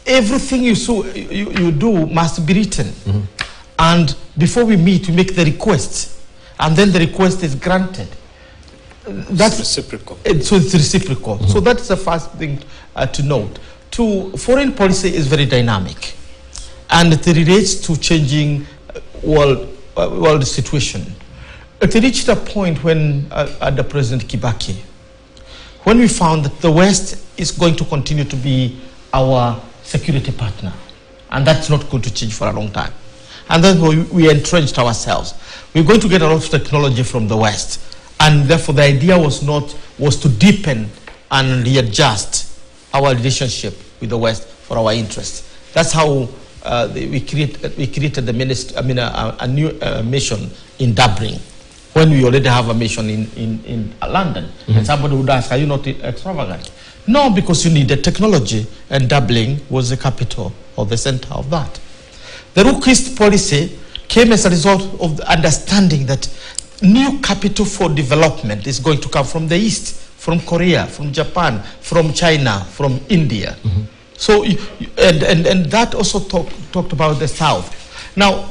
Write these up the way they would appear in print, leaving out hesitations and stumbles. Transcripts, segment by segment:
everything you do must be written. And before we meet, we make the request. And then the request is granted. That's reciprocal. So it's reciprocal. So that's the first thing to note. Two, foreign policy is very dynamic. And it relates to changing world situation. It reached a point when, under President Kibaki, when we found that the West is going to continue to be our security partner. And that's not going to change for a long time. And then we entrenched ourselves. We're going to get a lot of technology from the West. And therefore the idea was to deepen and readjust our relationship with the West for our interests. That's how we created the ministry, a new mission in Dublin, when we already have a mission in London. And somebody would ask, are you not extravagant? No, because you need the technology, and Dublin was the capital or the center of that. The Rook-East policy came as a result of the understanding that new capital for development is going to come from the East, from Korea, from Japan, from China, from India. So, and that also talked about the South. Now,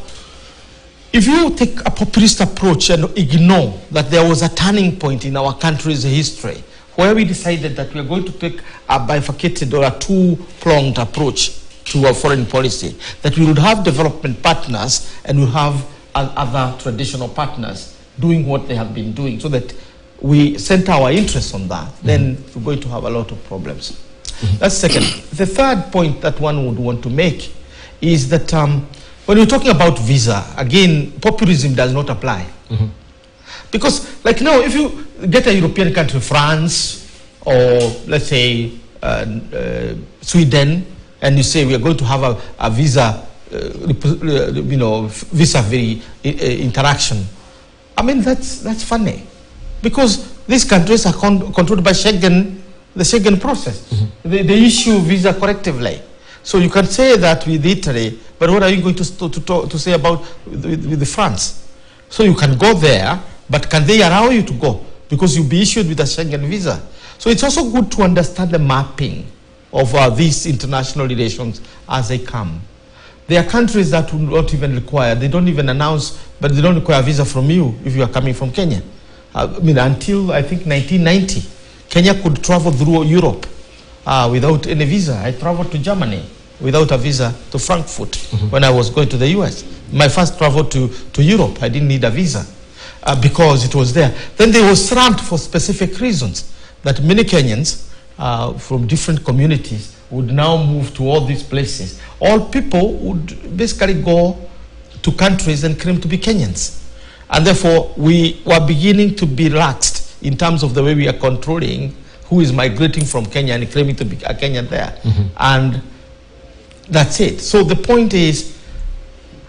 if you take a populist approach and ignore that there was a turning point in our country's history where we decided that we are going to take a bifurcated or a two-pronged approach to our foreign policy, that we would have development partners and we have other traditional partners doing what they have been doing, so that we center our interests on that, then we're going to have a lot of problems. That's second. The third point that one would want to make is that when we're talking about visa, again, populism does not apply. Because, like now, if you get a European country, France, or let's say Sweden, and you say we are going to have a visa, visa-free interaction, I mean, that's funny. Because these countries are controlled by Schengen, the Schengen process. They issue visa correctively. So you can say that with Italy, but what are you going to say about with France? So you can go there, but can they allow you to go? Because you'll be issued with a Schengen visa. So it's also good to understand the mapping of these international relations as they come. There are countries that will not even require, they don't even announce, but they don't require a visa from you if you are coming from Kenya. I mean, until I think 1990, Kenya could travel through Europe without any visa. I traveled to Germany without a visa to Frankfurt when I was going to the US. My first travel to Europe, I didn't need a visa because it was there. Then they were swamped for specific reasons that many Kenyans from different communities would now move to all these places. All people would basically go to countries and claim to be Kenyans. And therefore, we were beginning to be relaxed in terms of the way we are controlling who is migrating from Kenya and claiming to be a Kenyan there. And that's it. So the point is,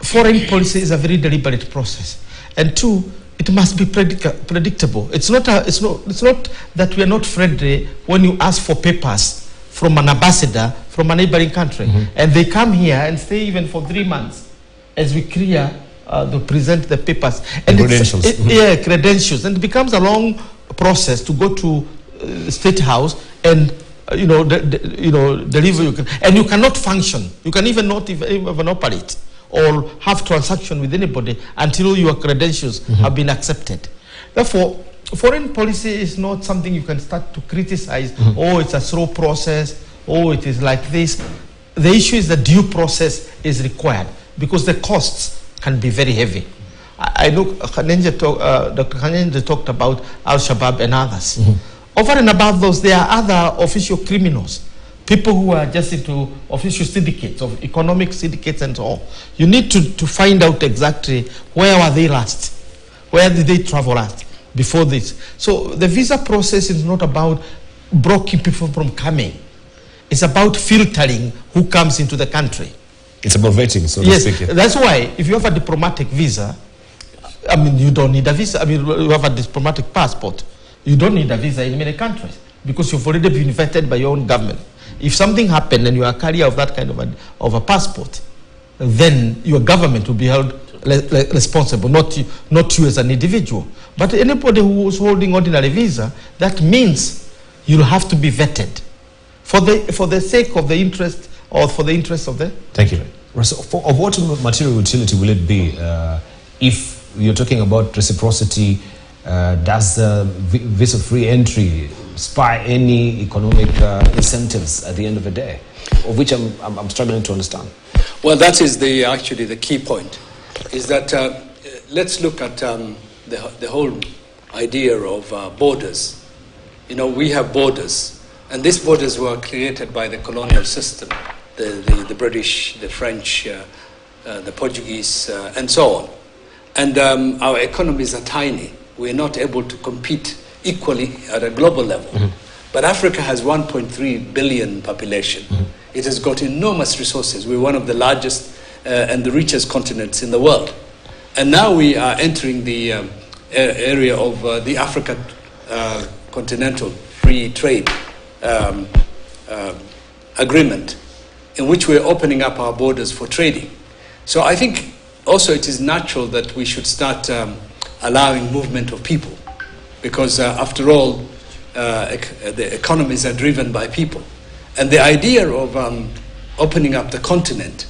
foreign policy is a very deliberate process. And two, it must be predictable. It's not that we are not friendly when you ask for papers from an ambassador from a neighboring country. And they come here and stay even for 3 months as we clear to present the papers. And credentials. Credentials. And it becomes a long process to go to State House and deliver. And you cannot function. You can even not even operate or have transaction with anybody until your credentials have been accepted. Therefore, foreign policy is not something you can start to criticize. Oh, it's a slow process. Oh, it is like this. The issue is that due process is required because the costs can be very heavy. I know Dr. Khanenje talked about Al-Shabaab and others. Over and above those, there are other official criminals, people who are just into official syndicates, of economic syndicates and so on. You need to find out exactly where were they last, where did they travel last before this. So the visa process is not about blocking people from coming. It's about filtering who comes into the country. It's about vetting, so to speak. Yes, that's why if you have a diplomatic visa, I mean, you don't need a visa. I mean, you have a diplomatic passport. You don't need a visa in many countries because you've already been vetted by your own government. If something happened and you are a carrier of that kind of a passport, then your government will be held responsible, not you as an individual. But anybody who is holding ordinary visa, that means you'll have to be vetted for the sake of the interest or for the interests of the... Thank you. So of what material utility will it be if you're talking about reciprocity? Does visa-free entry spur any economic incentives at the end of the day, of which I'm struggling to understand? Well, that is actually the key point, is that let's look at the whole idea of borders. You know, we have borders, and these borders were created by the colonial system, the British, the French, the Portuguese, and so on. And our economies are tiny. We're not able to compete equally at a global level. Mm-hmm. But Africa has 1.3 billion population. Mm-hmm. It has got enormous resources. We're one of the largest and the richest continents in the world. And now we are entering the area of the Africa Continental Free Trade Agreement, in which we're opening up our borders for trading. So I think also it is natural that we should start allowing movement of people, because after all, the economies are driven by people. And the idea of opening up the continent,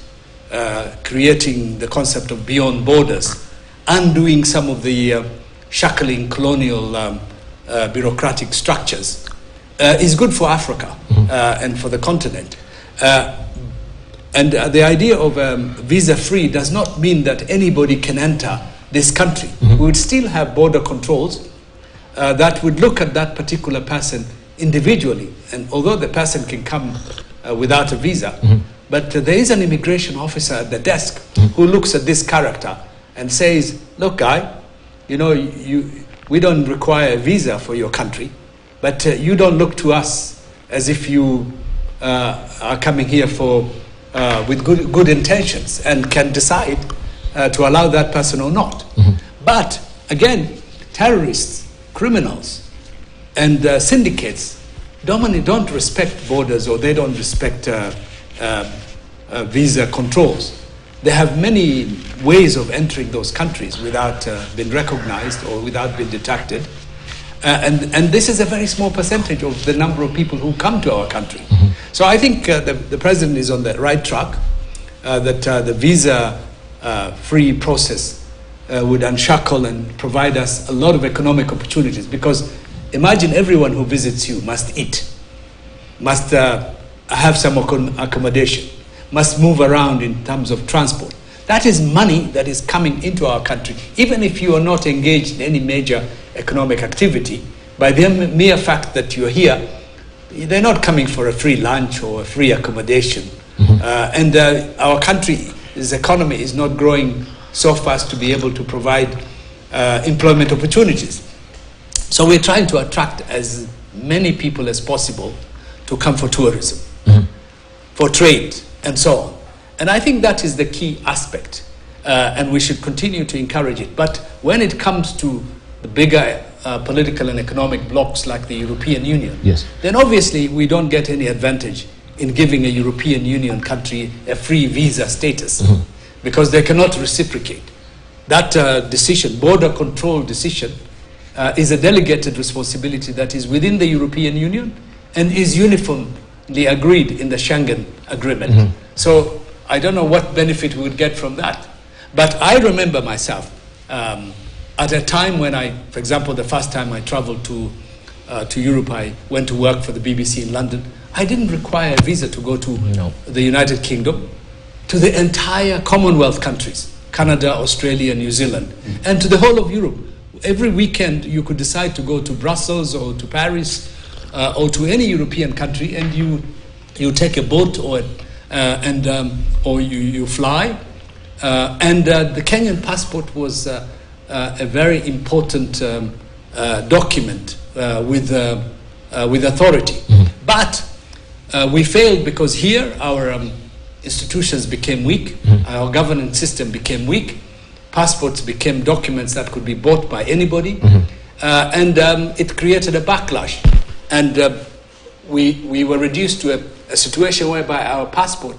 creating the concept of beyond borders, undoing some of the shackling colonial bureaucratic structures, is good for Africa and for the continent. And the idea of visa-free does not mean that anybody can enter this country. We would still have border controls that would look at that particular person individually. And although the person can come without a visa, but there is an immigration officer at the desk who looks at this character and says, look, guy, you know, we don't require a visa for your country, but you don't look to us as if you are coming here for with good intentions, and can decide to allow that person or not. But again, terrorists, criminals, and syndicates don't respect borders, or they don't respect visa controls. They have many ways of entering those countries without being recognized or without being detected. And this is a very small percentage of the number of people who come to our country. So I think the president is on the right track, that the visa-free process would unshackle and provide us a lot of economic opportunities. Because imagine everyone who visits you must eat, must have some accommodation, must move around in terms of transport. That is money that is coming into our country. Even if you are not engaged in any major economic activity, by the mere fact that you're here, they're not coming for a free lunch or a free accommodation. And our country's economy is not growing so fast to be able to provide employment opportunities. So we're trying to attract as many people as possible to come for tourism, for trade, and so on. And I think that is the key aspect, and we should continue to encourage it. But when it comes to the bigger political and economic blocs like the European Union, then obviously we don't get any advantage in giving a European Union country a free visa status, because they cannot reciprocate. That decision, border control decision, is a delegated responsibility that is within the European Union and is uniformly agreed in the Schengen Agreement. So I don't know what benefit we would get from that. But I remember myself at a time when for example, the first time I traveled to Europe, I went to work for the BBC in London. I didn't require a visa to go to the United Kingdom, to the entire Commonwealth countries, Canada, Australia, New Zealand, and to the whole of Europe. Every weekend you could decide to go to Brussels or to Paris or to any European country, and you take a boat or you fly. And the Kenyan passport was a very important document with authority. But we failed because here our institutions became weak, our governance system became weak, passports became documents that could be bought by anybody, and it created a backlash. And we were reduced to a situation whereby our passport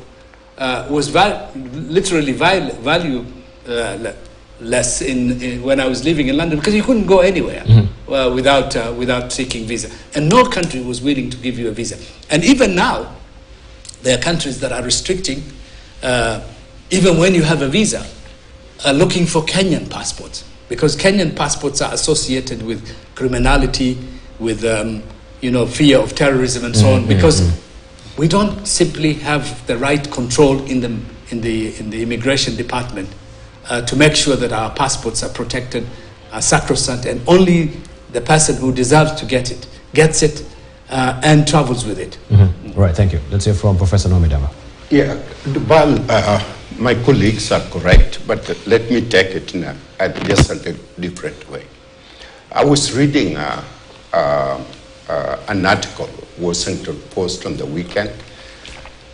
was literally valueless when I was living in London, because you couldn't go anywhere without seeking visa, and no country was willing to give you a visa. And even now, There are countries that are restricting, even when you have a visa, looking for Kenyan passports, because Kenyan passports are associated with criminality, with fear of terrorism and so on, because we don't simply have the right control in the immigration department to make sure that our passports are protected, are sacrosanct, and only the person who deserves to get it gets it and travels with it. Right, thank you. Let's hear from Professor Nomidama. Yeah, well, my colleagues are correct, but let me take it in just a different way. I was reading an article, Washington Post on the weekend,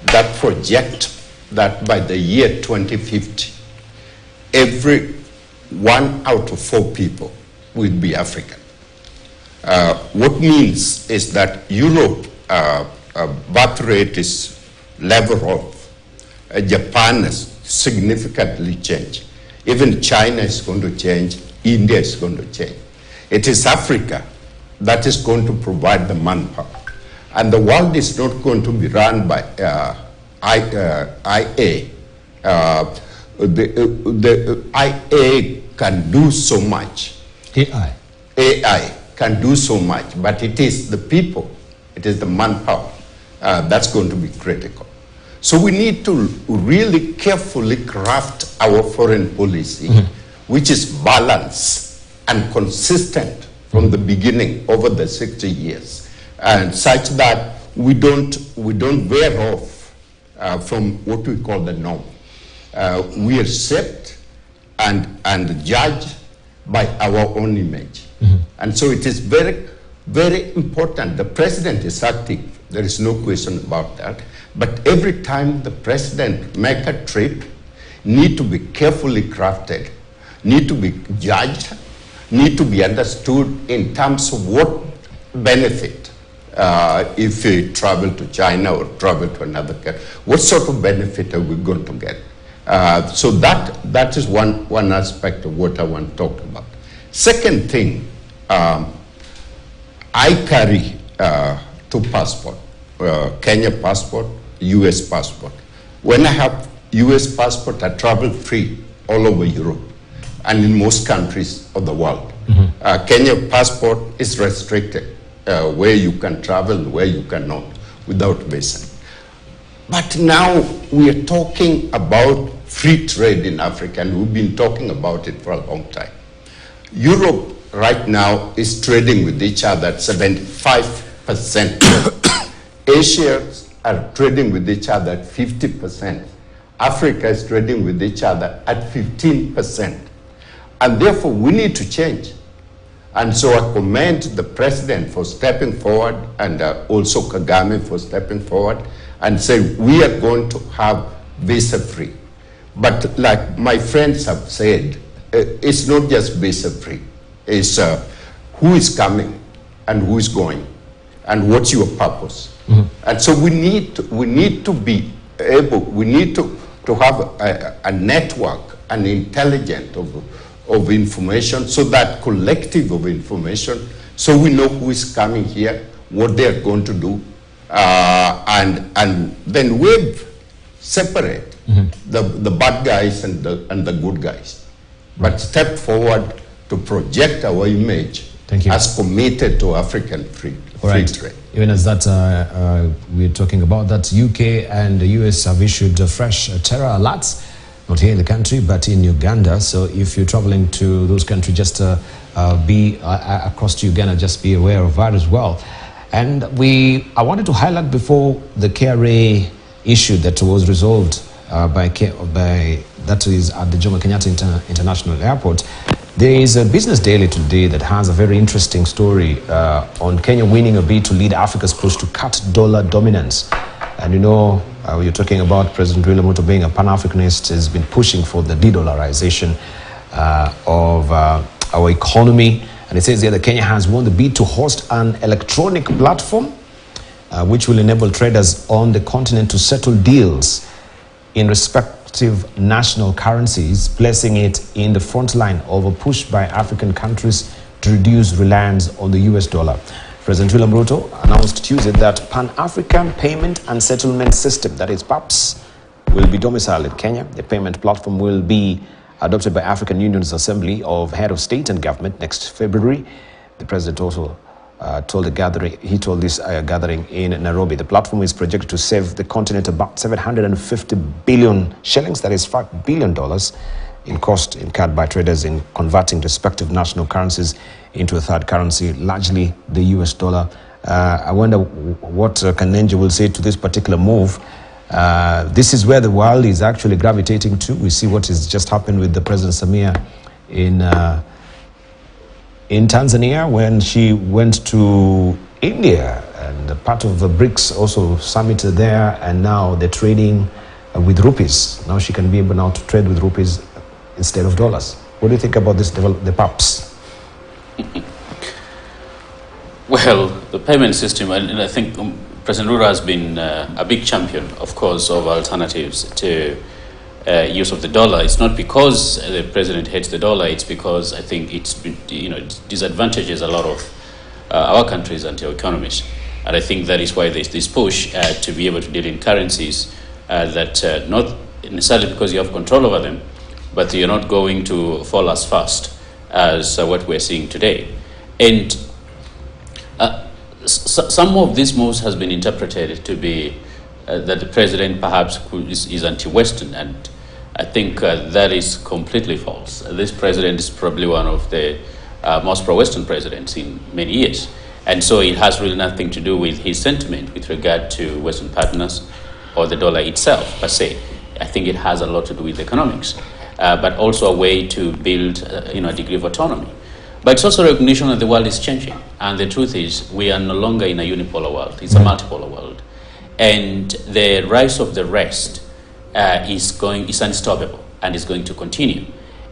that project that by the year 2050, every 1 out of 4 people will be African. What means is that Europe birth rate is level off. Japan has significantly changed. Even China is going to change. India is going to change. It is Africa that is going to provide the manpower. And the world is not going to be run by IA. The IA can do so much. AI can do so much, but it is the people, it is the manpower that's going to be critical. So we need to really carefully craft our foreign policy, which is balanced and consistent from the beginning over the 60 years, and such that we don't veer off from what we call the norm. We are shaped and judged by our own image. And so it is very, very important. The president is active. There is no question about that. But every time the president make a trip, need to be carefully crafted, need to be judged, need to be understood in terms of what benefit if we travel to China or travel to another country. What sort of benefit are we going to get? So that is one aspect of what I want to talk about. Second thing, I carry 2 passports, Kenya passport, US passport. When I have US passport, I travel free all over Europe and in most countries of the world. Kenya passport is restricted, where you can travel, where you cannot, without visa. But now we are talking about free trade in Africa, and we've been talking about it for a long time. Europe right now is trading with each other at 75%. Asians are trading with each other at 50%. Africa is trading with each other at 15%. And therefore, we need to change. And so I commend the president for stepping forward, and also Kagame for stepping forward and say we are going to have visa-free. But like my friends have said, it's not just visa-free. It's who is coming and who is going and what's your purpose. And so we need to be able, we need to have a network, an intelligence of information, so that collective of information, so we know who is coming here, what they are going to do, and then we separate the bad guys and the good guys, but step forward to project our image as committed to African free trade. Even as that, we're talking about that, UK and the US have issued fresh terror alerts, not here in the country, but in Uganda. So if you're traveling to those countries, just be across to Uganda, just be aware of that as well. And I wanted to highlight before the KRA issue that was resolved by that is at the Jomo Kenyatta International Airport. There is a Business Daily today that has a very interesting story on Kenya winning a bid to lead Africa's push to cut dollar dominance. And you know, you're talking about President William Ruto being a Pan-Africanist, has been pushing for the de-dollarization of our economy. And it says here that Kenya has won the bid to host an electronic platform which will enable traders on the continent to settle deals in respective national currencies, placing it in the front line of a push by African countries to reduce reliance on the US dollar. President William Ruto announced Tuesday that Pan-African Payment and Settlement System, that is PAPS, will be domiciled in Kenya. The payment platform will be adopted by African Union's Assembly of Head of State and Government next February. The president also told this gathering in Nairobi. The platform is projected to save the continent about 750 billion shillings, that is $5 billion, in cost incurred by traders in converting respective national currencies into a third currency, largely the US dollar. I wonder what Kanenje will say to this particular move. This is where the world is actually gravitating to. We see what has just happened with the President Samia in Tanzania when she went to India, and part of the BRICS also summit there, and now they're trading with rupees. Now she can be able now to trade with rupees instead of dollars. What do you think about this, the PAPS? Well, the payment system, and I think President Ruto has been a big champion, of course, of alternatives to use of the dollar. It's not because the president hates the dollar, it's because I think it disadvantages a lot of our countries and our economies. And I think that is why there's this push to be able to deal in currencies that not necessarily because you have control over them, but you're not going to fall as fast as what we're seeing today. And some of these moves has been interpreted to be that the president perhaps is anti-Western, and I think that is completely false. This president is probably one of the most pro-Western presidents in many years, and so it has really nothing to do with his sentiment with regard to Western partners or the dollar itself per se. I think it has a lot to do with economics, but also a way to build a degree of autonomy. But it's also recognition that the world is changing, and the truth is we are no longer in a unipolar world, it's a multipolar world. And the rise of the rest is unstoppable and is going to continue.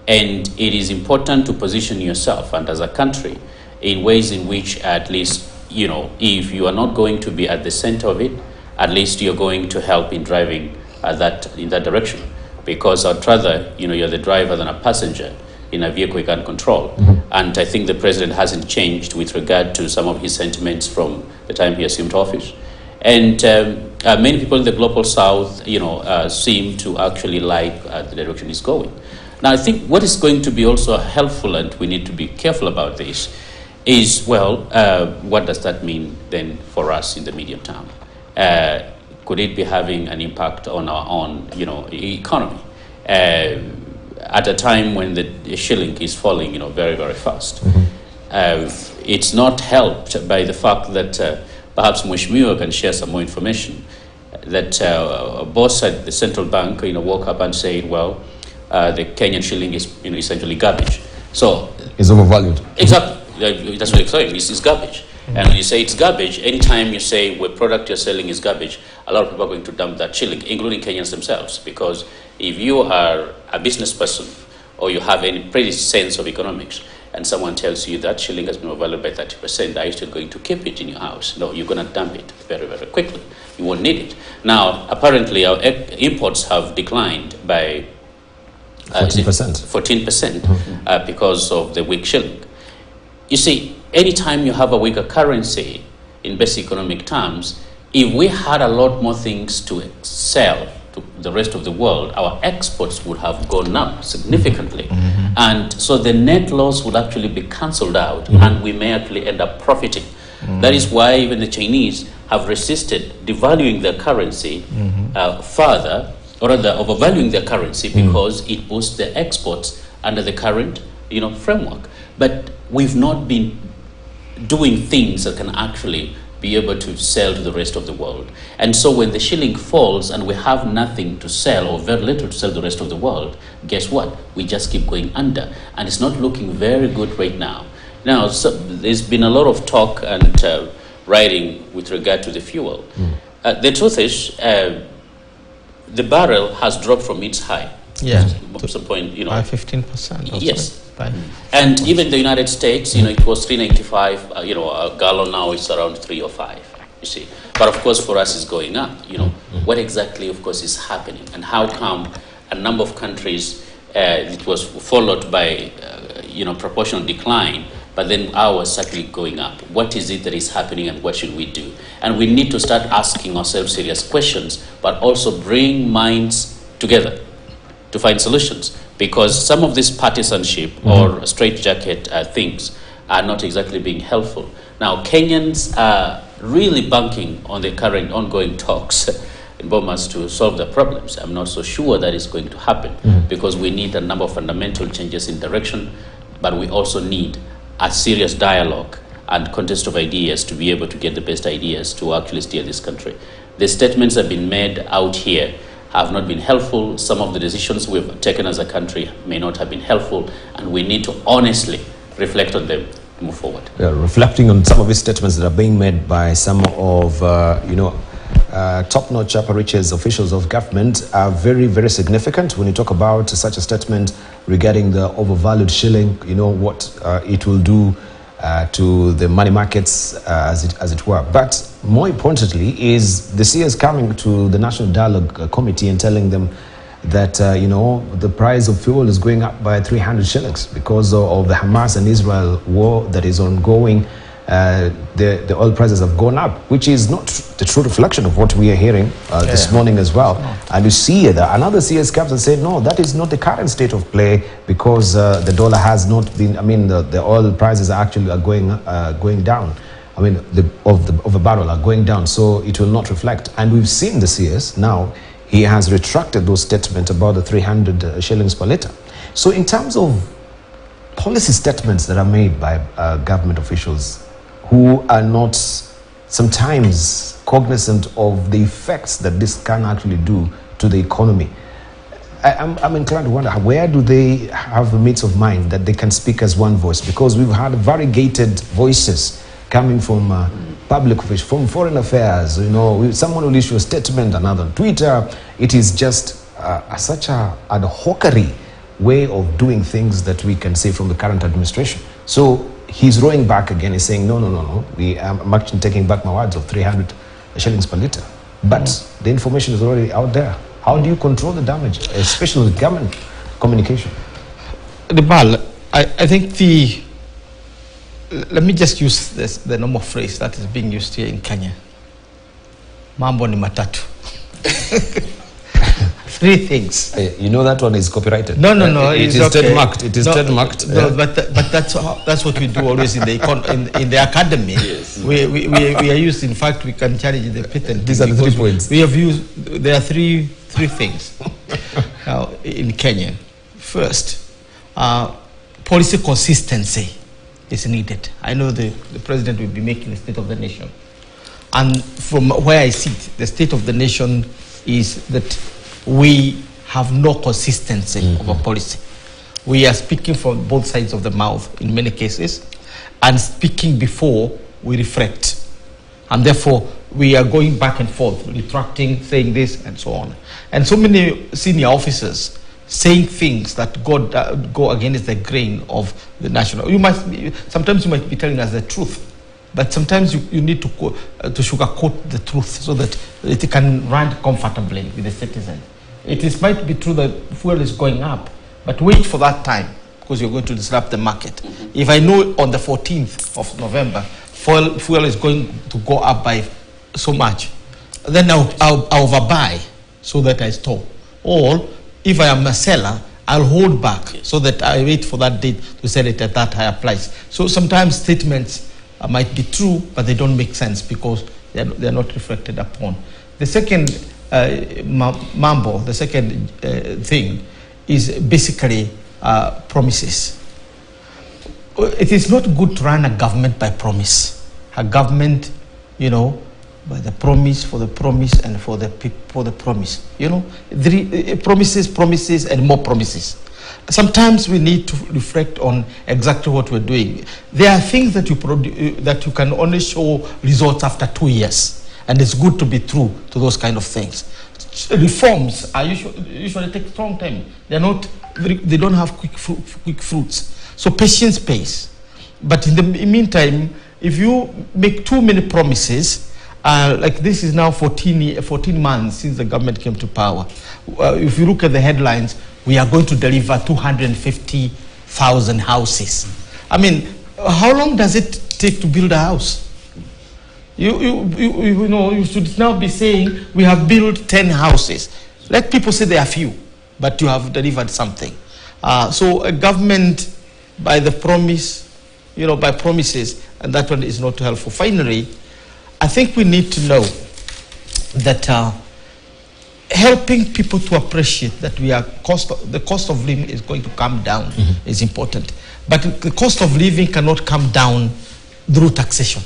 And it is important to position yourself and as a country in ways in which at least, if you are not going to be at the center of it, at least you're going to help in driving in that direction. Because I'd rather, you're the driver than a passenger in a vehicle you can't control. And I think the president hasn't changed with regard to some of his sentiments from the time he assumed office. And many people in the global south, seem to actually like the direction he's going. Now, I think what is going to be also helpful, and we need to be careful about this, is, what does that mean then for us in the medium term? Could it be having an impact on our own, economy? At a time when the shilling is falling, very, very fast. It's not helped by the fact that perhaps Mheshimiwa can share some more information that a boss at the central bank, woke up and said, the Kenyan shilling is, essentially garbage. So it's overvalued. Exactly. That's what it's saying. It's garbage. And when you say it's garbage, anytime you say what product you're selling is garbage, a lot of people are going to dump that shilling, including Kenyans themselves. Because if you are a business person or you have any pretty sense of economics, and someone tells you that shilling has been overvalued by 30%, are you still going to keep it in your house? No, you're going to dump it very, very quickly. You won't need it. Now, apparently, our imports have declined by 14% because of the weak shilling. You see, anytime you have a weaker currency in basic economic terms, if we had a lot more things to sell to the rest of the world, our exports would have gone up significantly. And so the net loss would actually be cancelled out, and we may actually end up profiting. That is why even the Chinese have resisted devaluing their currency further, or rather overvaluing their currency, because it boosts their exports under the current framework. But we've not been doing things that can actually be able to sell to the rest of the world. And so when the shilling falls and we have nothing to sell or very little to sell to the rest of the world, guess what? We just keep going under. And it's not looking very good right now. Now, so there's been a lot of talk and writing with regard to the fuel. The truth is, the barrel has dropped from its high. Yeah. At some point, by 15%. Yes. And even the United States, it was $3.95, a gallon now is around $3.05, you see. But of course, for us, it's going up, What exactly, of course, is happening? And how come a number of countries, it was followed by, proportional decline, but then ours actually going up. What is it that is happening and what should we do? And we need to start asking ourselves serious questions, but also bring minds together to find solutions, because some of this partisanship or straitjacket things are not exactly being helpful. Now, Kenyans are really banking on the current ongoing talks in Bomas to solve the problems. I'm not so sure that is going to happen because we need a number of fundamental changes in direction, but we also need a serious dialogue and contest of ideas to be able to get the best ideas to actually steer this country. The statements that have been made out here have not been helpful. Some of the decisions we've taken as a country may not have been helpful, and we need to honestly reflect on them to move forward. Yeah, reflecting on some of these statements that are being made by some of, top-notch apparatus officials of government are very, very significant. When you talk about such a statement regarding the overvalued shilling, what it will do to the money markets, as it were. But more importantly is the CS coming to the National Dialogue Committee and telling them that, the price of fuel is going up by 300 shillings because of the Hamas and Israel war that is ongoing. The oil prices have gone up, which is not the true reflection of what we are hearing this morning as well. And you see that another CS captain said, no, that is not the current state of play because the dollar has not been, the oil prices are actually going down. Of a barrel are going down, so it will not reflect. And we've seen the CS now, he has retracted those statements about the 300 shillings per litre. So in terms of policy statements that are made by government officials who are not sometimes cognizant of the effects that this can actually do to the economy, I'm inclined to wonder, where do they have the means of mind that they can speak as one voice? Because we've had variegated voices coming from public officials, from foreign affairs. Someone will issue a statement, another on Twitter. It is just such a ad hocery way of doing things that we can say from the current administration. So he's rowing back again. He's saying, no. I'm actually taking back my words of 300 shillings per litre. But the information is already out there. How do you control the damage, especially with government communication? I think let me just use the normal phrase that is being used here in Kenya. Mambo ni matatu. Three things. That one is copyrighted. No. It is trademarked. It is trademarked. No, but that's what we do always in the academy. Yes. We are used. In fact, we can challenge the patent. These are the 3 points. We have used. There are three things now in Kenya. First, policy consistency is needed. I know the president will be making the State of the Nation, and from where I sit, the State of the Nation is that we have no consistency of a policy. We are speaking from both sides of the mouth in many cases, and speaking before we reflect. And therefore, we are going back and forth, retracting, saying this, and so on. And so many senior officers saying things that go against the grain of the national. Sometimes you might be telling us the truth, but sometimes you need to sugarcoat the truth so that it can run comfortably with the citizen. It might be true that fuel is going up, but wait for that time because you're going to disrupt the market. If I know on the 14th of November, fuel is going to go up by so much, then I'll overbuy so that I store. Or if I am a seller, I'll hold back so that I wait for that date to sell it at that higher price. So sometimes statements might be true, but they don't make sense because they're not reflected upon. The second the second thing is basically promises. It is not good to run a government by promise. A government, by the promise, for the promise, and for the promise. Promises, and more promises. Sometimes we need to reflect on exactly what we're doing. There are things that you can only show results after 2 years. And it's good to be true to those kind of things. Reforms usually take a long time. They don't have quick fruits. So patience pays. But in the meantime, if you make too many promises, like this is now 14 months since the government came to power. If you look at the headlines, we are going to deliver 250,000 houses. how long does it take to build a house? You know, you should now be saying we have built 10 houses. Let people say they are few, but you have delivered something. So a government by the promise, you know, by promises, and that one is not helpful. Finally, I think we need to know that helping people to appreciate that the cost of living is going to come down is important. But the cost of living cannot come down through taxation.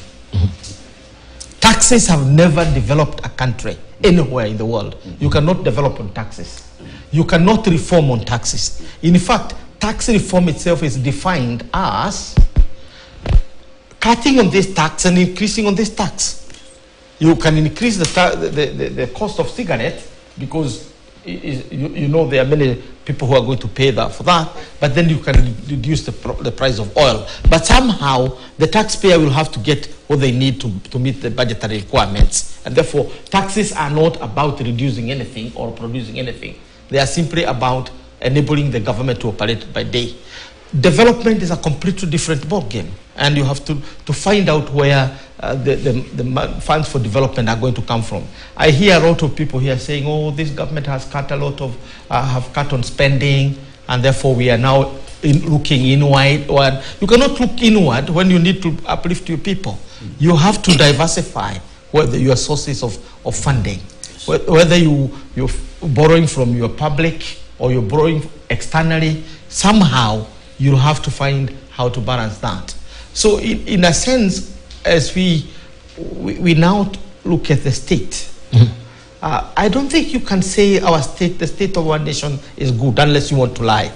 Taxes have never developed a country anywhere in the world. You cannot develop on taxes. You cannot reform on taxes. In fact, tax reform itself is defined as cutting on this tax and increasing on this tax. You can increase the cost of cigarettes because you know there are many people who are going to pay for that, but then you can reduce the price of oil. But somehow the taxpayer will have to get what they need to meet the budgetary requirements. And therefore, taxes are not about reducing anything or producing anything. They are simply about enabling the government to operate by day. Development is a completely different ballgame, and you have to find out where the funds for development are going to come from. I hear a lot of people here saying, oh, this government has cut a lot of, have cut on spending, and therefore we are now looking inward. You cannot look inward when you need to uplift your people. You have to diversify your sources of funding. Whether you're borrowing from your public or you're borrowing externally, somehow you'll have to find how to balance that. So in a sense, as we now look at the state, I don't think you can say the state of our nation is good unless you want to lie.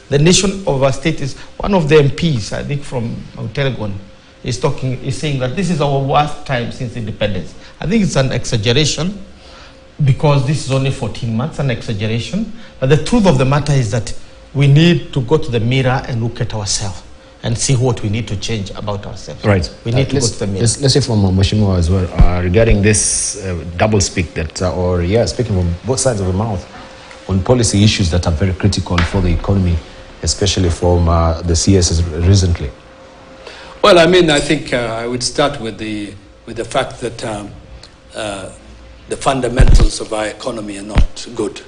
The nation of our state is, one of the MPs, I think from Telegon, is saying that this is our worst time since independence. I think it's an exaggeration because this is only 14 months, an exaggeration. But the truth of the matter is that we need to go to the mirror and look at ourselves and see what we need to change about ourselves. Right. We need to go to the mirror. Let's say from Mheshimiwa as well, regarding this double speak that, speaking from both sides of the mouth on policy issues that are very critical for the economy, especially from the CSs recently. Well, I mean, I think I would start with the fact that the fundamentals of our economy are not good.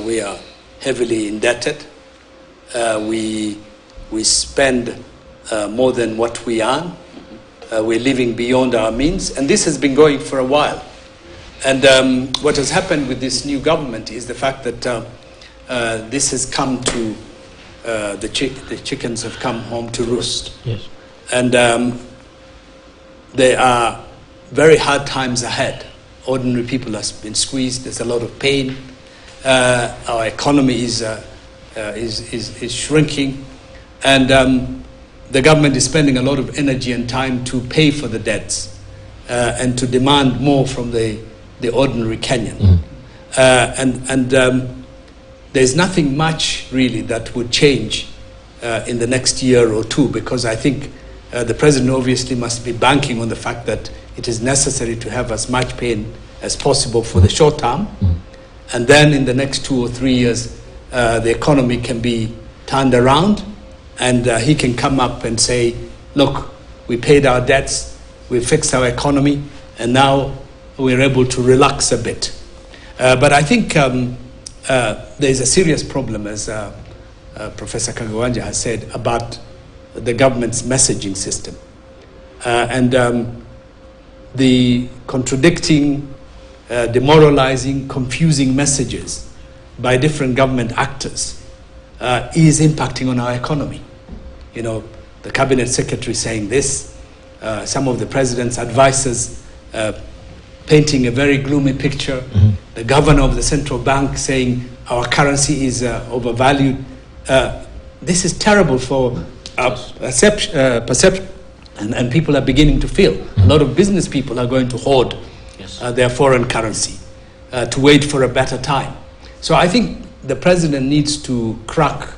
We are heavily indebted. We spend more than what we earn. We're living beyond our means, and this has been going for a while. And what has happened with this new government is the fact that this has come to the chickens have come home to roost. Yes. And there are very hard times ahead. Ordinary people have been squeezed. There's a lot of pain. Our economy is shrinking, and the government is spending a lot of energy and time to pay for the debts and to demand more from the ordinary Kenyan. There's nothing much really that would change in the next year or two, because I think the president obviously must be banking on the fact that it is necessary to have as much pain as possible for the short term. And then in the next 2 or 3 years, the economy can be turned around, and he can come up and say, look, we paid our debts, we fixed our economy, and now we're able to relax a bit. But I think there's a serious problem, as Professor Kagawanja has said, about the government's messaging system. And the contradicting, demoralizing, confusing messages by different government actors is impacting on our economy. You know, the cabinet secretary saying this, some of the president's advisors painting a very gloomy picture, the governor of the central bank saying our currency is overvalued. This is terrible for perception, and people are beginning to feel. A lot of business people are going to hoard their foreign currency to wait for a better time. So I think the president needs to crack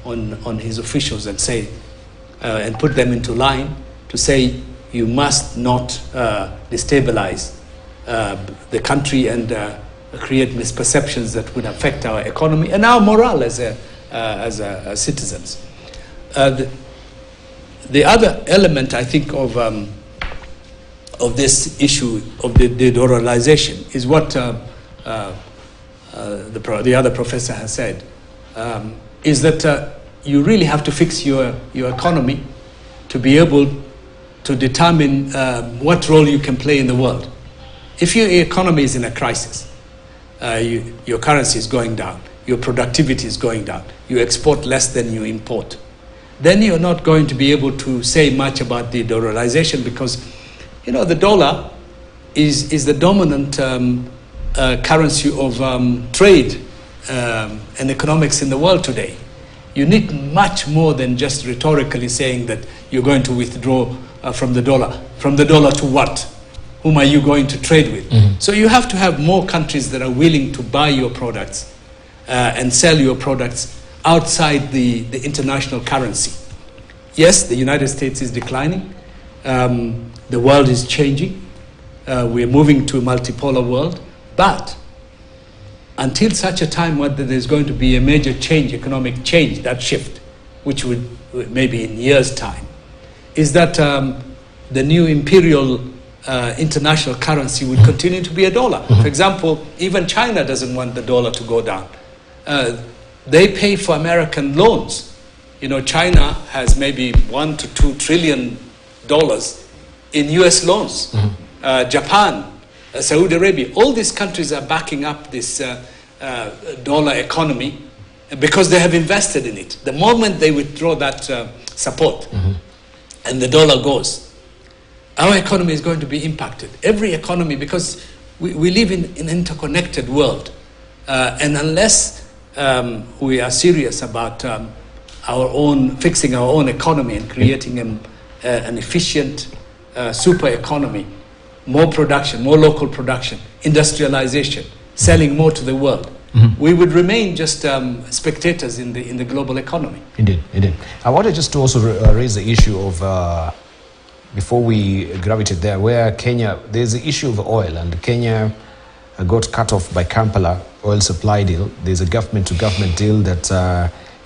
on his officials and say, and put them into line to say, you must not destabilize the country and create misperceptions that would affect our economy and our morale as citizens. The other element, I think, of this issue of the de-dollarization is what the other professor has said, is that you really have to fix your economy to be able to determine what role you can play in the world. If your economy is in a crisis, your currency is going down, your productivity is going down, you export less than you import, then you're not going to be able to say much about the dollarization, because the dollar is the dominant currency of trade and economics in the world today. You need much more than just rhetorically saying that you're going to withdraw from the dollar. From the dollar to what? Whom are you going to trade with? So you have to have more countries that are willing to buy your products and sell your products outside the international currency. Yes, the United States is declining. The world is changing. We're moving to a multipolar world. But until such a time whether there's going to be a major change, economic change, that shift, which would maybe in years' time, is that the new imperial international currency would continue to be a dollar. For example, even China doesn't want the dollar to go down. They pay for American loans. China has maybe $1 to $2 trillion in US loans. Japan, Saudi Arabia, all these countries are backing up this dollar economy because they have invested in it. The moment they withdraw that support and the dollar goes, our economy is going to be impacted. Every economy, because we live in an interconnected world. And unless we are serious about fixing our own economy and creating an efficient super economy, more production, more local production, industrialization, selling more to the world, we would remain just spectators in the global economy. Indeed. I wanted just to also raise the issue of, before we gravitate there, where Kenya, there's the issue of oil, and Kenya got cut off by Kampala oil supply deal. There's a government-to-government deal that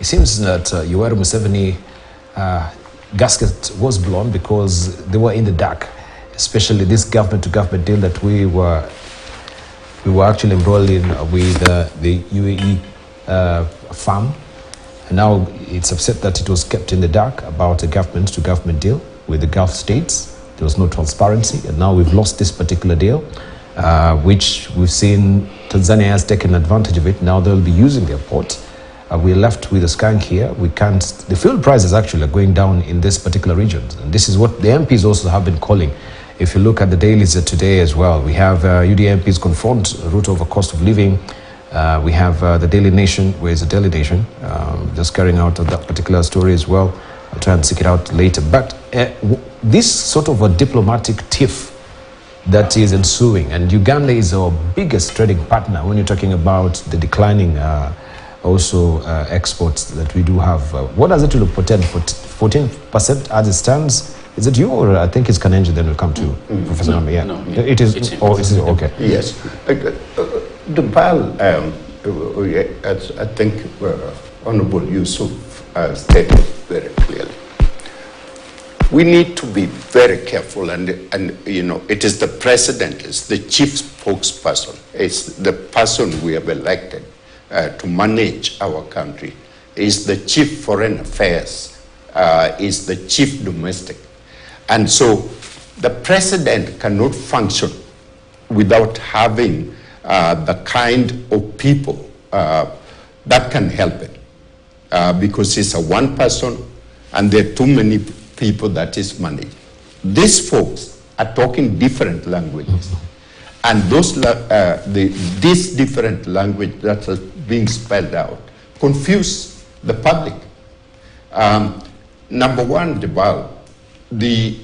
it seems that Yoweri Museveni gasket was blown because they were in the dark, especially this government-to-government deal that we were actually embroiled in with the UAE farm. And now it's upset that it was kept in the dark about a government-to-government deal with the Gulf states. There was no transparency, and now we've lost this particular deal, which we've seen Tanzania has taken advantage of it. Now they'll be using their port. We're left with a skunk here. The fuel prices actually are going down in this particular region, and this is what the MPs also have been calling. If you look at the dailies today as well, we have UDA MPs confront root over cost of living. We have the Daily Nation, where is the Daily Nation, just carrying out that particular story as well. I'll try and seek it out later. But this sort of a diplomatic tiff that is ensuing, and Uganda is our biggest trading partner when you're talking about the declining exports that we do have. What does it really portend? 14% as it stands? Is it you, or I think it's Kanenji? Then we'll come to Professor Nami. Yeah, no, it is. It is okay. Yes, the BAL, I think Honorable Yusuf stated very clearly. We need to be very careful, and it is the president, is the chief spokesperson, it's the person we have elected to manage our country, is the chief foreign affairs, is the chief domestic. And so the president cannot function without having the kind of people that can help it, because it's a one person and there are too many people that is managed. These folks are talking different languages, and those this different language that is being spelled out confuse the public. Number one, the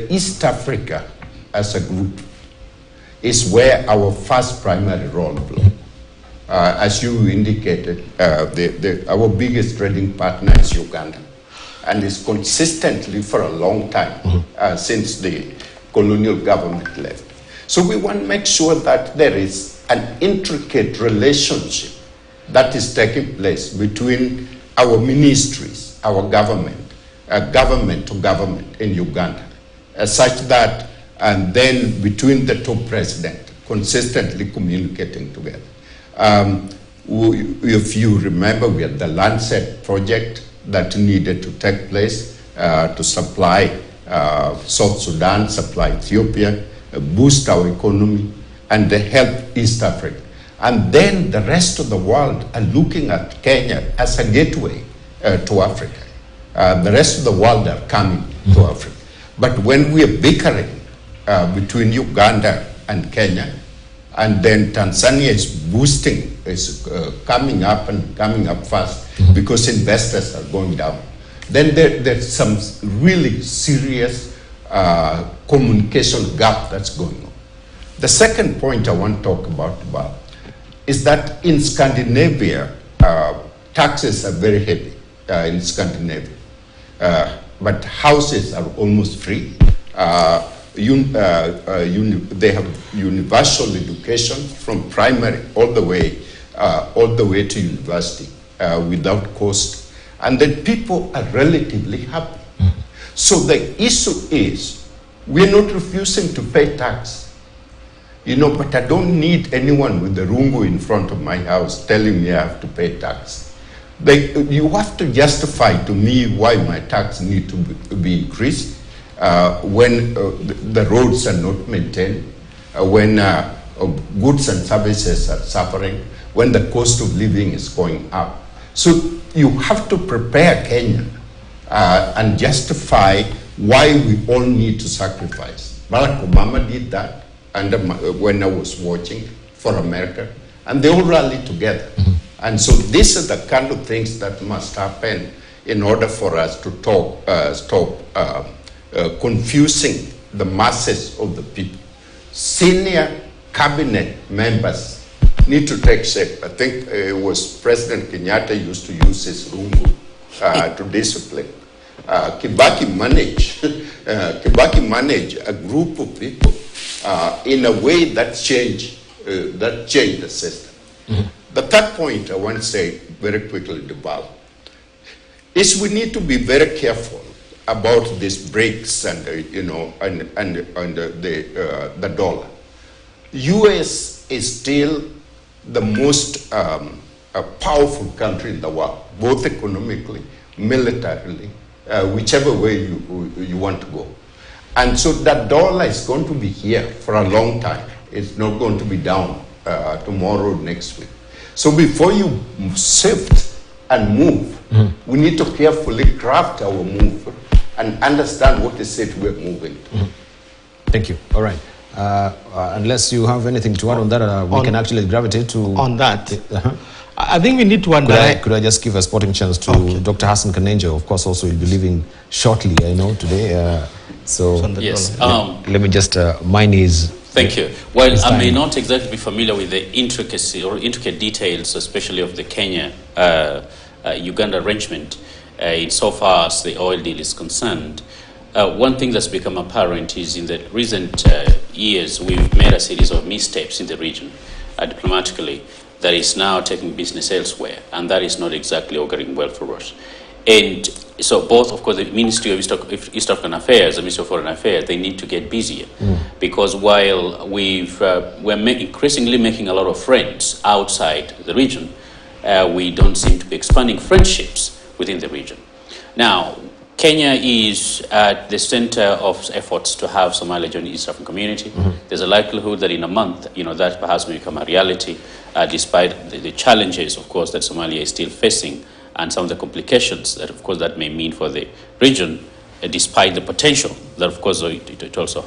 East Africa as a group is where our first primary role plays. As you indicated, our biggest trading partner is Uganda, and is consistently for a long time, since the colonial government left. So we want to make sure that there is an intricate relationship that is taking place between our ministries, our government, government to government in Uganda, such that, and then between the two presidents, consistently communicating together. If you remember, we had the Lancet project that needed to take place to supply South Sudan, supply Ethiopia, boost our economy, and help East Africa. And then the rest of the world are looking at Kenya as a gateway to Africa. The rest of the world are coming to Africa. But when we are bickering between Uganda and Kenya, and then Tanzania is boosting, is coming up and coming up fast because investors are going down, then there's some really serious communication gap that's going on. The second point I want to talk about is that in Scandinavia, taxes are very heavy in Scandinavia, but houses are almost free. They have universal education from primary all the way to university without cost, and then people are relatively happy. So the issue is, we're not refusing to pay tax, but I don't need anyone with the rungu in front of my house telling me I have to pay tax. You have to justify to me why my tax need to be increased when the roads are not maintained, when goods and services are suffering, when the cost of living is going up. So you have to prepare Kenya and justify why we all need to sacrifice. Barack Obama did that when I was watching for America, and they all rallied together. And so these are the kind of things that must happen in order for us to stop confusing the masses of the people. Senior cabinet members need to take shape. I think it was President Kenyatta used to use his rungu to discipline. Kibaki managed a group of people in a way that changed the system. The third point I want to say very quickly, Debal, is we need to be very careful about these breaks and the dollar. U.S. is still the most powerful country in the world, both economically, militarily, whichever way you want to go. And so that dollar is going to be here for a long time. It's not going to be down tomorrow, next week. So before you shift and move, we need to carefully craft our move and understand what is it we're moving to. Thank you. All right. Unless you have anything to add on that, we can actually gravitate to... On that. I think we need to understand... Could I just give a sporting chance to Dr. Hassan Kanenja? Of course, also you'll be leaving shortly, I know, today. Yes. Let me just... mine is... Thank you. Well, I may not exactly be familiar with the intricacy or intricate details, especially of the Kenya-Uganda arrangement, insofar as the oil deal is concerned. One thing that's become apparent is in the recent years, we've made a series of missteps in the region diplomatically that is now taking business elsewhere, and that is not exactly auguring well for us. And so both, of course, the Ministry of East African Affairs, the Ministry of Foreign Affairs, they need to get busier because while we're increasingly making a lot of friends outside the region, we don't seem to be expanding friendships within the region. Now, Kenya is at the center of efforts to have Somalia join the East African community. There's a likelihood that in a month, that perhaps may become a reality, despite the challenges, of course, that Somalia is still facing and some of the complications that, of course, that may mean for the region, despite the potential that, of course, it also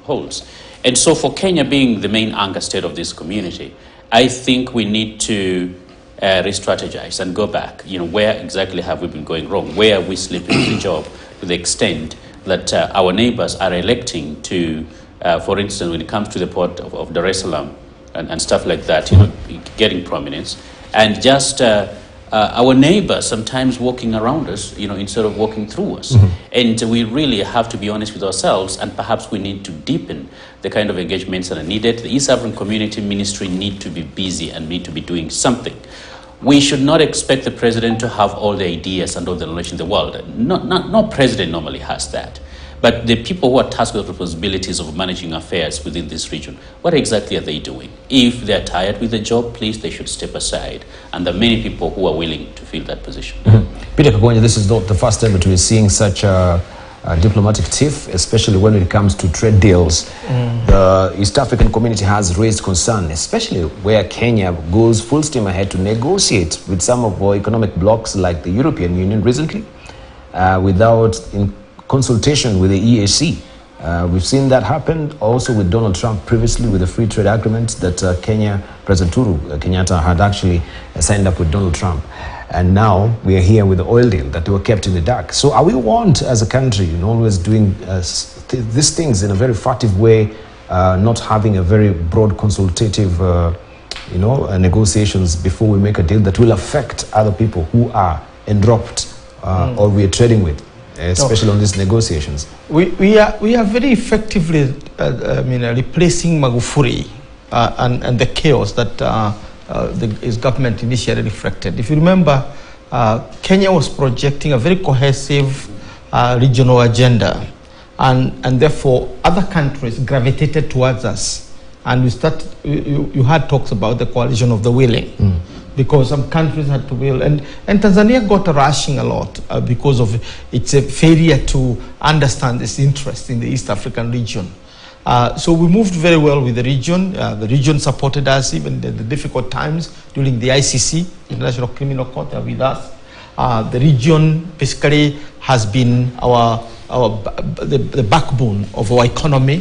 holds. And so for Kenya being the main anchor state of this community, I think we need to re-strategize and go back. Where exactly have we been going wrong? Where are we slipping the job to the extent that our neighbors are electing to, for instance, when it comes to the port of Dar es Salaam and stuff like that, getting prominence, and just our neighbors sometimes walking around us, instead of walking through us. And we really have to be honest with ourselves, and perhaps we need to deepen the kind of engagements that are needed. The East African Community Ministry need to be busy and need to be doing something. we should not expect the president to have all the ideas and all the knowledge in the world. No president normally has that. But the people who are tasked with the responsibilities of managing affairs within this region, what exactly are they doing? If they're tired with the job, please, they should step aside. And there are many people who are willing to fill that position. Peter Kagonja, this is not the first time that we're seeing such a diplomatic tiff, especially when it comes to trade deals. The East African community has raised concern, especially where Kenya goes full steam ahead to negotiate with some of our economic blocs like the European Union recently, without consultation with the EAC. We've seen that happen also with Donald Trump previously with the free trade agreement that President Uhuru Kenyatta had actually signed up with Donald Trump. And now we are here with the oil deal that they were kept in the dark. So are we warned as a country in always doing these things in a very furtive way, not having a very broad consultative negotiations before we make a deal that will affect other people who are enwrapped or we are trading with? Especially on these negotiations. We are very effectively replacing Magufuli and the chaos that his government initially reflected. If you remember, Kenya was projecting a very cohesive regional agenda, and therefore other countries gravitated towards us, and you had talks about the coalition of the willing. Because some countries had to will, and Tanzania got rushing a lot because of its failure to understand its interest in the East African region. So we moved very well with the region. The region supported us even in the difficult times during the ICC, International Criminal Court, with us. The region basically has been the backbone of our economy,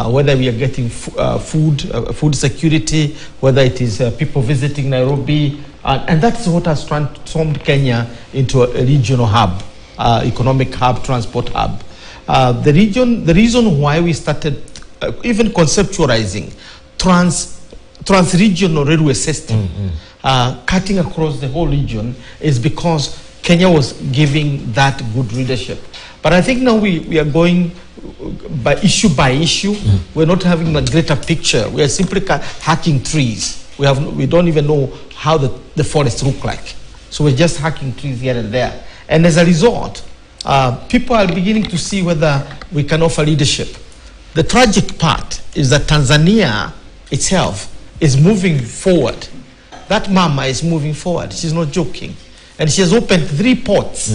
whether we are getting food security, whether it is people visiting Nairobi, and that's what has transformed Kenya into a regional hub, economic hub, transport hub. The reason why we started even conceptualizing trans-regional railway system, cutting across the whole region, is because Kenya was giving that good leadership. But I think now we are going by issue. We're not having a greater picture. We are simply hacking trees. We don't even know how the forests look like. So we're just hacking trees here and there. And as a result, people are beginning to see whether we can offer leadership. The tragic part is that Tanzania itself is moving forward. That mama is moving forward. She's not joking. And she has opened 3 ports.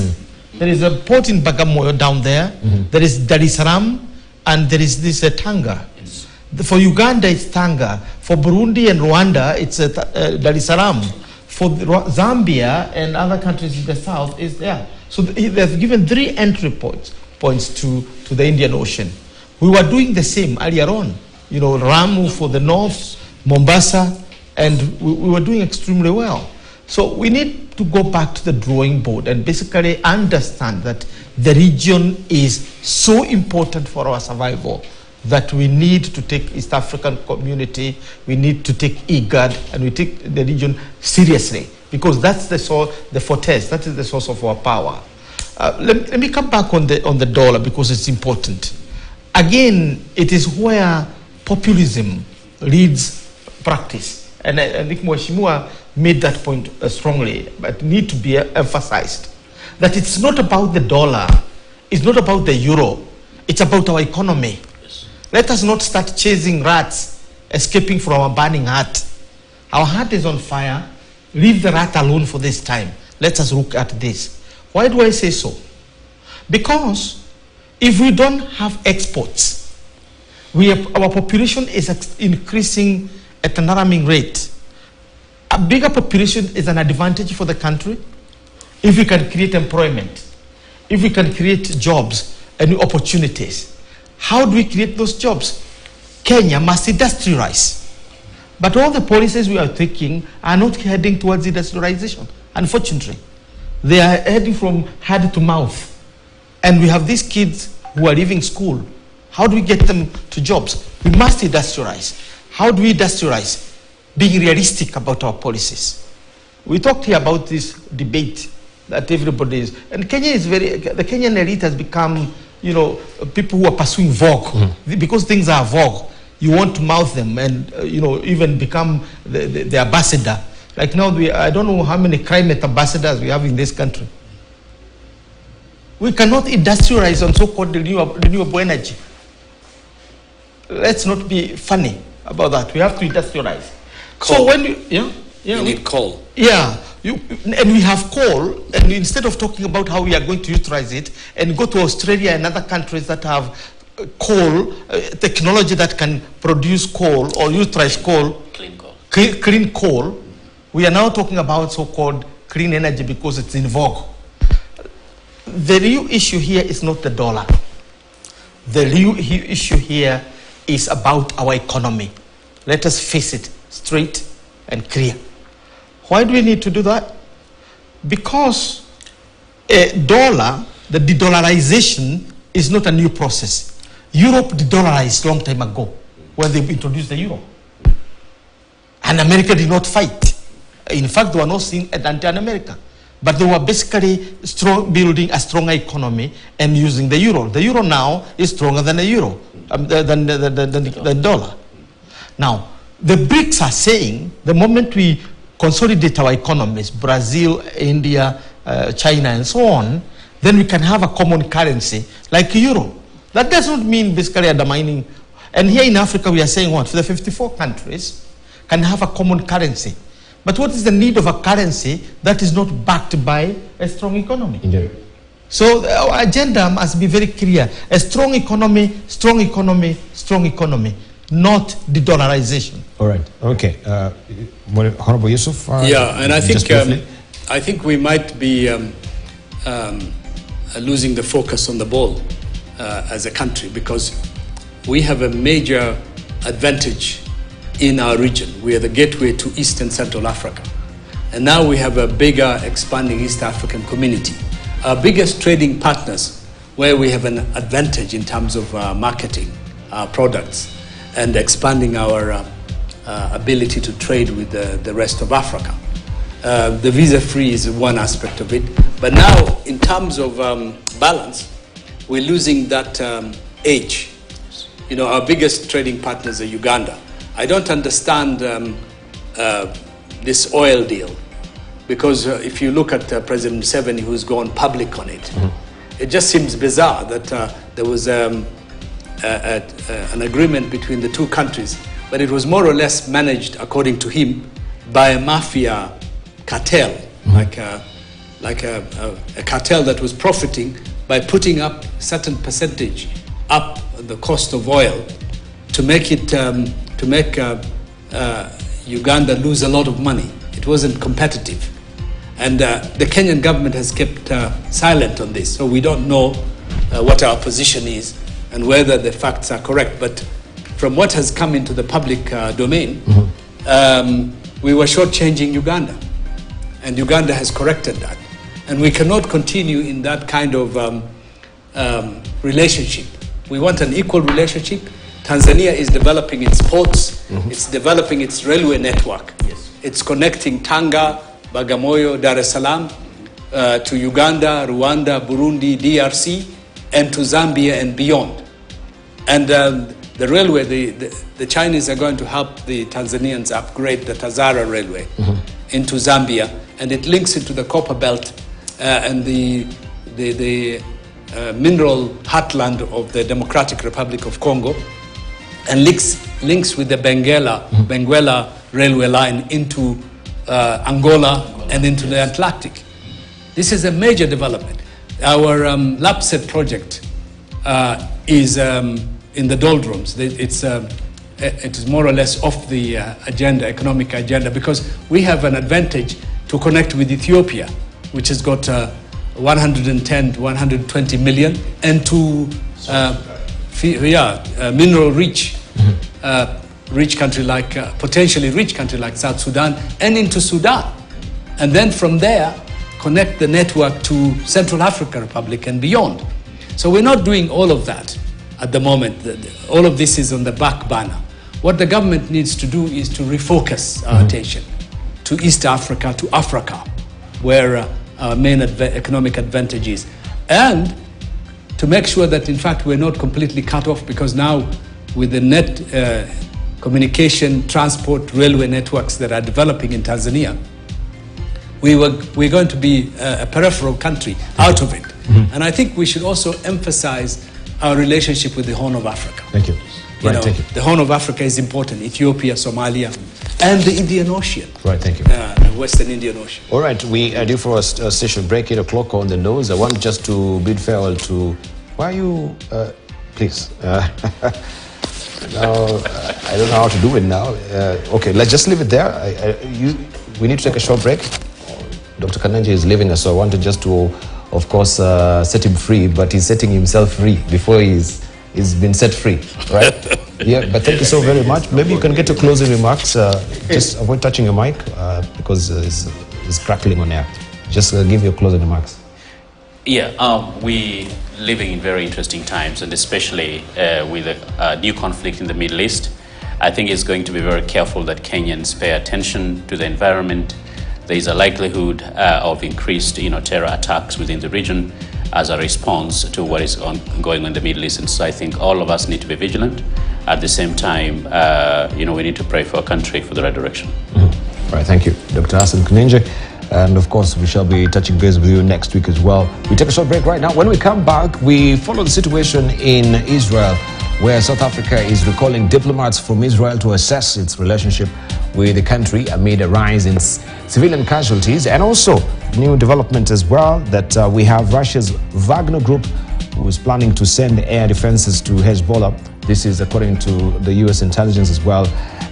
There is a port in Bagamoyo down there. There is Dar es Salaam, and there is this Tanga. Yes. For Uganda, it's Tanga. For Burundi and Rwanda, it's Dar es Salaam. For Zambia and other countries in the south, is there. So they've given 3 entry points to the Indian Ocean. We were doing the same earlier on. Ramu for the north, Mombasa, and we were doing extremely well. So we need to go back to the drawing board and basically understand that the region is so important for our survival that we need to take East African community, we need to take IGAD, and we take the region seriously, because that's the fortress, that is the source of our power. Let me come back on the dollar, because it's important. Again, it is where populism leads practice. And I think Mheshimiwa made that point strongly, but need to be emphasized that it's not about the dollar, it's not about the euro, it's about our economy. Yes. Let us not start chasing rats, escaping from our burning heart. Our heart is on fire. Leave the rat alone for this time. Let us look at this. Why do I say so? Because if we don't have exports, our population is increasing at an alarming rate. A bigger population is an advantage for the country if we can create employment, if we can create jobs and new opportunities. How do we create those jobs? Kenya must industrialize. But all the policies we are taking are not heading towards industrialization, unfortunately. They are heading from hand to mouth. And we have these kids who are leaving school. How do we get them to jobs? We must industrialize. How do we industrialize? Being realistic about our policies. We talked here about this debate that everybody is, and Kenya is the Kenyan elite has become, people who are pursuing vogue, because things are vogue. You want to mouth them and, even become the ambassador Like now, I don't know how many climate ambassadors we have in this country. We cannot industrialize on so-called renewable energy. Let's not be funny about that. We have to industrialize. Coal. So when you need coal. Yeah, and we have coal, and instead of talking about how we are going to utilize it, and go to Australia and other countries that have coal, technology that can produce coal or utilize coal, clean coal, we are now talking about so-called clean energy because it's in vogue. The real issue here is not the dollar. The real issue here is about our economy. Let us face it straight and clear. Why do we need to do that? Because a dollar, the de-dollarization, is not a new process. Europe de-dollarized a long time ago when they introduced the euro. And America did not fight. In fact, they were not seen as anti-America. But they were basically building a stronger economy and using the euro. The euro now is stronger than the euro, than dollar. Now, the BRICS are saying the moment we consolidate our economies, Brazil, India, China, and so on, then we can have a common currency like euro. That does not mean basically undermining. And here in Africa, we are saying what? For the 54 countries can have a common currency. But what is the need of a currency that is not backed by a strong economy? Indeed. So our agenda must be very clear. A strong economy, strong economy, strong economy, not de-dollarization. All right. Okay. Honorable Yusuf? Yeah, and I think we might be losing the focus on the ball as a country, because we have a major advantage in our region. We are the gateway to East and Central Africa. And now we have a bigger, expanding East African community. Our biggest trading partners, where we have an advantage in terms of marketing our products and expanding our ability to trade with the rest of Africa. The visa-free is one aspect of it. But now, in terms of balance, we're losing that edge. You know, our biggest trading partners are Uganda. I don't understand this oil deal, because if you look at President Museveni, who's gone public on it, it just seems bizarre that there was an agreement between the two countries, but it was more or less managed, according to him, by a mafia cartel, like a cartel that was profiting by putting up certain percentage up the cost of oil to make it to make Uganda lose a lot of money. It wasn't competitive. And the Kenyan government has kept silent on this, so we don't know what our position is and whether the facts are correct. But from what has come into the public domain, we were shortchanging Uganda. And Uganda has corrected that. And we cannot continue in that kind of relationship. We want an equal relationship. Tanzania is developing its ports, it's developing its railway network. Yes. It's connecting Tanga, Bagamoyo, Dar es Salaam to Uganda, Rwanda, Burundi, DRC, and to Zambia and beyond. And the railway, the Chinese are going to help the Tanzanians upgrade the Tazara railway into Zambia, and it links into the copper belt and the mineral heartland of the Democratic Republic of Congo, and links with the Benguela railway line into Angola and into the Atlantic. This is a major development. Our LAPSET project is in the doldrums. It is more or less off the economic agenda, because we have an advantage to connect with Ethiopia, which has got 110 to 120 million, and to mineral rich country like potentially rich country like South Sudan, and into Sudan, and then from there connect the network to Central African Republic and beyond. So we're not doing all of that at the moment. All of this is on the back burner. What the government needs to do is to refocus our attention to East Africa, to Africa, where our main economic advantage is, and to make sure that in fact we're not completely cut off, because now with the net communication, transport, railway networks that are developing in Tanzania, we're going to be a peripheral country out of it. And I think we should also emphasize our relationship with the Horn of Africa. Thank you. Thank you. The Horn of Africa is important. Ethiopia, Somalia, and the Indian Ocean. Right, thank you. The Western Indian Ocean. All right, we are due for a station break, 8 o'clock on the nose. I want just to bid farewell to... Why are you... please. Now, I don't know how to do it now. Okay, let's just leave it there. We need to take a short break. Dr. Kanenje is leaving us, so I wanted just to, of course, set him free, but he's setting himself free before he's been set free, right? Yeah, but thank you so very much. Maybe you can get to closing remarks. Just avoid touching your mic because it's crackling on air. Just give your closing remarks. Yeah, we living in very interesting times, and especially with a new conflict in the Middle East. I think it's going to be very careful that Kenyans pay attention to the environment. There is a likelihood of increased, terror attacks within the region as a response to what is going on in the Middle East. And so I think all of us need to be vigilant. At the same time, we need to pray for our country for the right direction. All right, thank you, Dr. Hassan Kanenje. And of course, we shall be touching base with you next week as well. We take a short break right now. When we come back, we follow the situation in Israel, where South Africa is recalling diplomats from Israel to assess its relationship with the country amid a rise in civilian casualties, and also new development as well that we have Russia's Wagner Group, who is planning to send air defenses to Hezbollah. This is according to the US intelligence as well,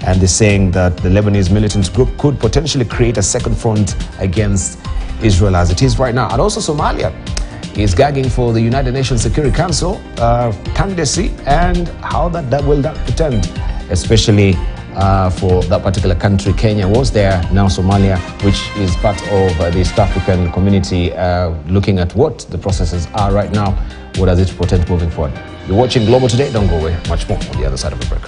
and they're saying that the Lebanese militant group could potentially create a second front against Israel as it is right now. And also Somalia is gagging for the United Nations Security Council candidacy, and how that will pretend, especially for that particular country. Kenya was there, now Somalia, which is part of the East African community, looking at what the processes are right now. What does it portend moving forward? You're watching Global Today. Don't go away. Much more on the other side of the break.